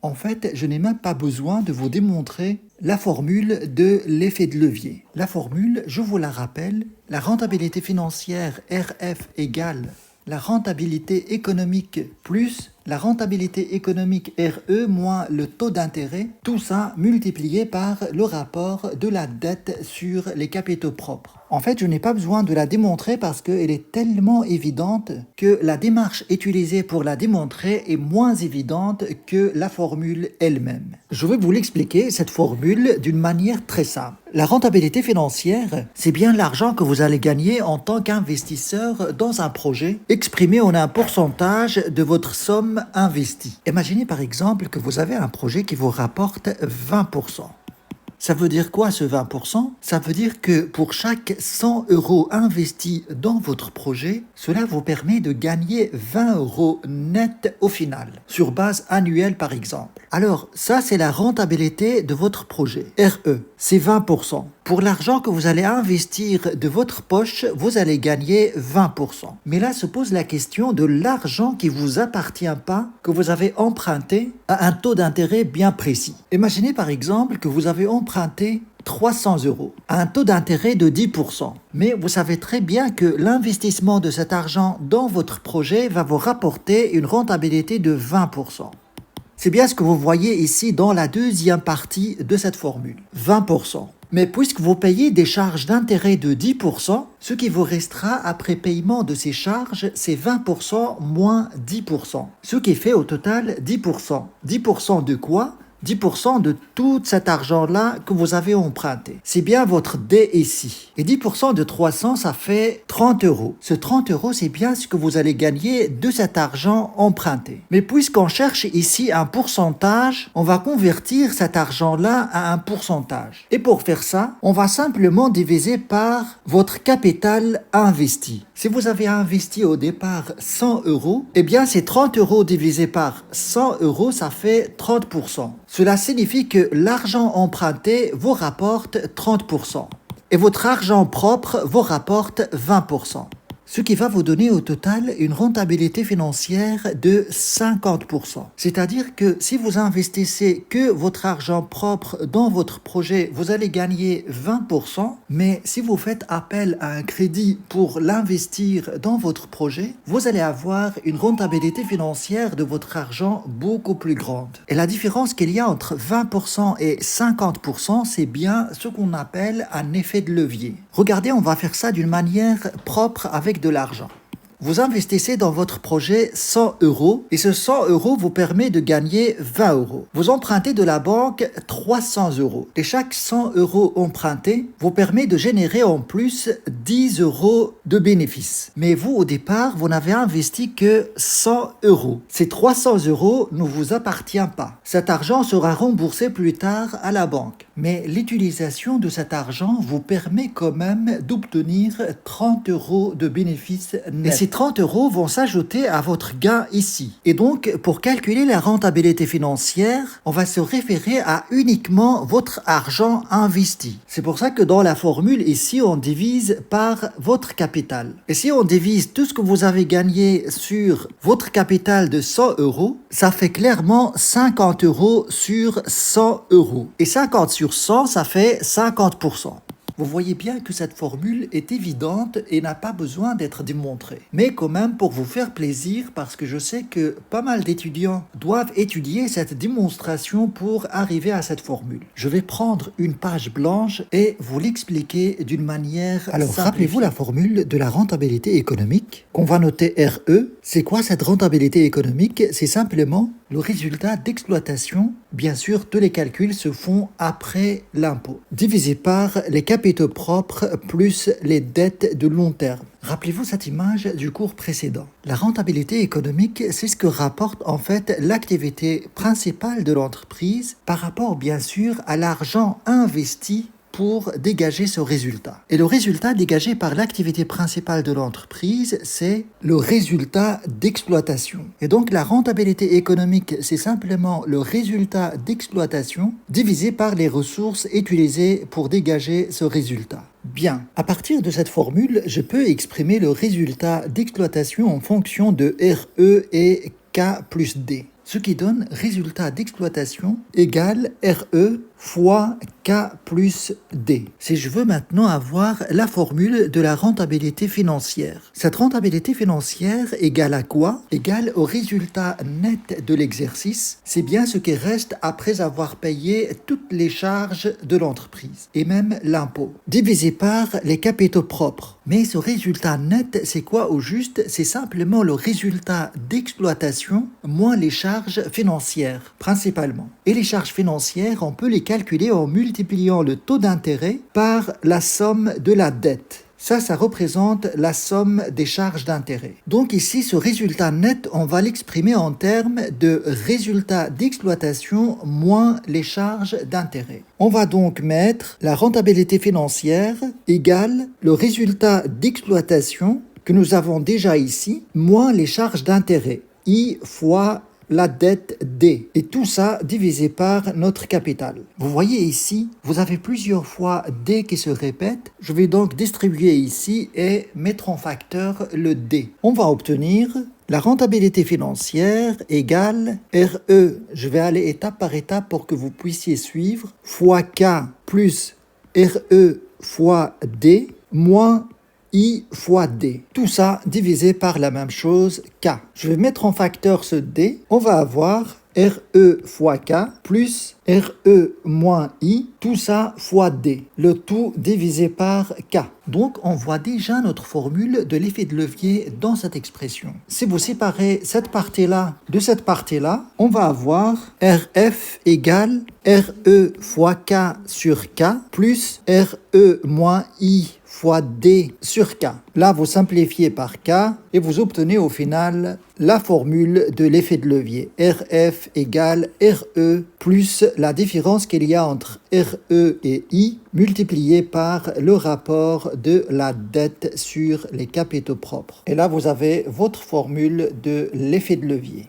En fait, je n'ai même pas besoin de vous démontrer la formule de l'effet de levier. La formule, je vous la rappelle, la rentabilité financière RF égale la rentabilité économique plus la rentabilité économique RE moins le taux d'intérêt, tout ça multiplié par le rapport de la dette sur les capitaux propres. En fait, je n'ai pas besoin de la démontrer parce qu'elle est tellement évidente que la démarche utilisée pour la démontrer est moins évidente que la formule elle-même. Je vais vous l'expliquer, cette formule, d'une manière très simple. La rentabilité financière, c'est bien l'argent que vous allez gagner en tant qu'investisseur dans un projet, exprimé en un pourcentage de votre somme investie. Imaginez par exemple que vous avez un projet qui vous rapporte 20%. Ça veut dire quoi ce 20%? Ça veut dire que pour chaque 100 € investis dans votre projet, cela vous permet de gagner 20 € net au final, sur base annuelle par exemple. Alors ça c'est la rentabilité de votre projet, RE, c'est 20%. Pour l'argent que vous allez investir de votre poche, vous allez gagner 20%. Mais là se pose la question de l'argent qui ne vous appartient pas, que vous avez emprunté à un taux d'intérêt bien précis. Imaginez par exemple que vous avez emprunté 300 € à un taux d'intérêt de 10%. Mais vous savez très bien que l'investissement de cet argent dans votre projet va vous rapporter une rentabilité de 20%. C'est bien ce que vous voyez ici dans la deuxième partie de cette formule, 20%. Mais puisque vous payez des charges d'intérêt de 10%, ce qui vous restera après paiement de ces charges, c'est 20% moins 10%. Ce qui fait au total 10%. 10% de quoi ? 10% de tout cet argent-là que vous avez emprunté. C'est bien votre D ici. Et 10% de 300, ça fait 30 €. Ce 30 €, c'est bien ce que vous allez gagner de cet argent emprunté. Mais puisqu'on cherche ici un pourcentage, on va convertir cet argent-là à un pourcentage. Et pour faire ça, on va simplement diviser par votre capital investi. Si vous avez investi au départ 100 €, eh bien c'est 30 € divisé par 100 €, ça fait 30%. Cela signifie que l'argent emprunté vous rapporte 30% et votre argent propre vous rapporte 20%. Ce qui va vous donner au total une rentabilité financière de 50%. C'est-à-dire que si vous investissez que votre argent propre dans votre projet, vous allez gagner 20%, mais si vous faites appel à un crédit pour l'investir dans votre projet, vous allez avoir une rentabilité financière de votre argent beaucoup plus grande. Et la différence qu'il y a entre 20% et 50%, c'est bien ce qu'on appelle un effet de levier. Regardez, on va faire ça d'une manière propre avec de l'argent. Vous investissez dans votre projet 100 € et ce 100 € vous permet de gagner 20 €. Vous empruntez de la banque 300 € et chaque 100 € emprunté vous permet de générer en plus 10 € de bénéfices. Mais vous, au départ, vous n'avez investi que 100 €. Ces 300 € ne vous appartiennent pas. Cet argent sera remboursé plus tard à la banque. Mais l'utilisation de cet argent vous permet quand même d'obtenir 30 € de bénéfices nets. Et ces 30 € vont s'ajouter à votre gain ici. Et donc, pour calculer la rentabilité financière, on va se référer à uniquement votre argent investi. C'est pour ça que dans la formule ici, on divise par votre capital. Et si on divise tout ce que vous avez gagné sur votre capital de 100 €, ça fait clairement 50 € sur 100 €. Et 50 sur 100, ça fait 50%. Vous voyez bien que cette formule est évidente et n'a pas besoin d'être démontrée. Mais quand même pour vous faire plaisir, parce que je sais que pas mal d'étudiants doivent étudier cette démonstration pour arriver à cette formule. Je vais prendre une page blanche et vous l'expliquer d'une manière Alors, rappelez-vous la formule de la rentabilité économique qu'on va noter RE. C'est quoi cette rentabilité économique? C'est simplement le résultat d'exploitation. Bien sûr, tous les calculs se font après l'impôt, divisé par les capitaux propres plus les dettes de long terme. Rappelez-vous cette image du cours précédent. La rentabilité économique, c'est ce que rapporte en fait l'activité principale de l'entreprise par rapport bien sûr à l'argent investi pour dégager ce résultat. Et le résultat dégagé par l'activité principale de l'entreprise, c'est le résultat d'exploitation. Et donc la rentabilité économique, c'est simplement le résultat d'exploitation divisé par les ressources utilisées pour dégager ce résultat. Bien, à partir de cette formule, je peux exprimer le résultat d'exploitation en fonction de RE et K plus D. ce qui donne résultat d'exploitation égale RE fois K plus D. Si je veux maintenant avoir la formule de la rentabilité financière. Cette rentabilité financière égale à quoi? Égale au résultat net de l'exercice. C'est bien ce qui reste après avoir payé toutes les charges de l'entreprise et même l'impôt, divisé par les capitaux propres. Mais ce résultat net, c'est quoi au juste? C'est simplement le résultat d'exploitation moins les charges financières, principalement. Et les charges financières, on peut les calculer en multipliant le taux d'intérêt par la somme de la dette. Ça représente la somme des charges d'intérêt. Donc ici, ce résultat net, on va l'exprimer en termes de résultat d'exploitation moins les charges d'intérêt. On va donc mettre la rentabilité financière égale le résultat d'exploitation que nous avons déjà ici, moins les charges d'intérêt, I fois la dette D, et tout ça divisé par notre capital. Vous voyez ici, vous avez plusieurs fois D qui se répètent. Je vais donc distribuer ici et mettre en facteur le D. On va obtenir la rentabilité financière égale RE, je vais aller étape par étape pour que vous puissiez suivre, fois K plus RE fois D, moins I fois D. Tout ça divisé par la même chose, K. Je vais mettre en facteur ce D. On va avoir RE fois K plus RE moins I, tout ça fois D. Le tout divisé par K. Donc, on voit déjà notre formule de l'effet de levier dans cette expression. Si vous séparez cette partie-là de cette partie-là, on va avoir RF égale RE fois K sur K plus RE moins I fois D sur K. Là, vous simplifiez par K et vous obtenez au final la formule de l'effet de levier. RF égale RE plus la différence qu'il y a entre RE et I multiplié par le rapport de la dette sur les capitaux propres. Et là, vous avez votre formule de l'effet de levier.